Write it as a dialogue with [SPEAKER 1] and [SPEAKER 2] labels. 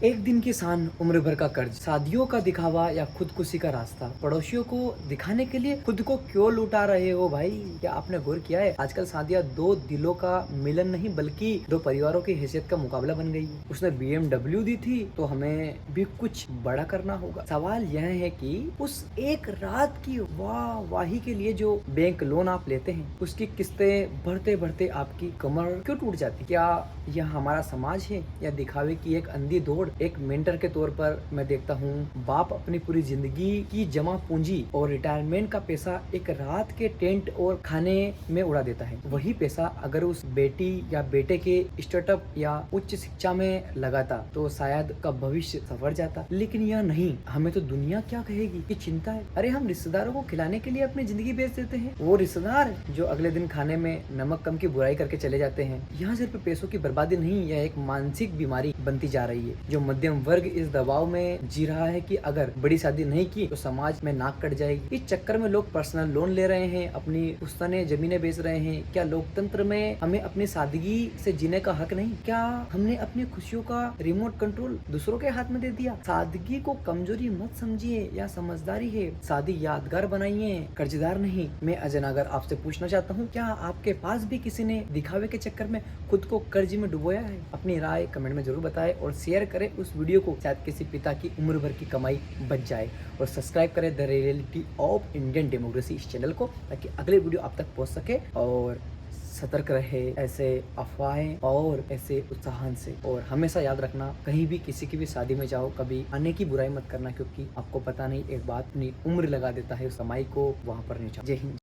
[SPEAKER 1] एक दिन की सान, उम्र भर का कर्ज, शादियों का दिखावा या खुदकुशी का रास्ता। पड़ोसियों को दिखाने के लिए खुद को क्यों लुटा रहे हो भाई? क्या आपने गौर किया है आजकल शादियां दो दिलों का मिलन नहीं बल्कि दो परिवारों की हैसियत का मुकाबला बन गई है। उसने BMW दी थी तो हमें भी कुछ बड़ा करना होगा। सवाल यह है कि उस एक रात की वाही के लिए जो बैंक लोन आप लेते हैं उसकी किस्तें भरते भरते आपकी कमर क्यों टूट जाती? क्या यह हमारा समाज है या दिखावे की एक अंधी दौड़? एक मेंटर के तौर पर मैं देखता हूँ बाप अपनी पूरी जिंदगी की जमा पूंजी और रिटायरमेंट का पैसा एक रात के टेंट और खाने में उड़ा देता है। वही पैसा अगर उस बेटी या बेटे के स्टार्टअप या उच्च शिक्षा में लगाता तो शायद का भविष्य सवर जाता। लेकिन यह नहीं, हमें तो दुनिया क्या कहेगी की चिंता है। अरे हम रिश्तेदारों को खिलाने के लिए अपनी जिंदगी बेच देते हैं। वो रिश्तेदार जो अगले दिन खाने में नमक कम की बुराई करके चले जाते हैं। यहाँ सिर्फ पैसों की बर्बादी नहीं, यह एक मानसिक बीमारी बनती जा रही है। जो मध्यम वर्ग इस दबाव में जी रहा है कि अगर बड़ी शादी नहीं की तो समाज में नाक कट जाएगी। इस चक्कर में लोग पर्सनल लोन ले रहे हैं, अपनी पुश्तैनी जमीनें बेच रहे हैं। क्या लोकतंत्र में हमें अपनी सादगी से जीने का हक नहीं? क्या हमने अपनी खुशियों का रिमोट कंट्रोल दूसरों के हाथ में दे दिया? सादगी को कमजोरी मत समझिए या समझदारी है। शादी यादगार बनाइए, कर्जदार नहीं। मैं अजय नागर आपसे पूछना चाहता हूँ, क्या आपके पास भी किसी ने दिखावे के चक्कर में खुद को कर्ज में डुबोया है? अपनी राय कमेंट में जरूर बताएं और शेयर करें उस वीडियो को, शायद किसी पिता की उम्र भर की कमाई बच जाए। और सब्सक्राइब करें the reality of Indian democracy इस चैनल को, ताकि अगले वीडियो आप तक पहुंच सके। और सतर्क रहे ऐसे अफवाहें और ऐसे उत्साहन से। और हमेशा याद रखना, कहीं भी किसी की भी शादी में जाओ कभी आने की बुराई मत करना, क्योंकि आपको पता नहीं एक बात अपनी उम्र लगा देता है उस कमाई को वहां पर नहीं। जय हिंद।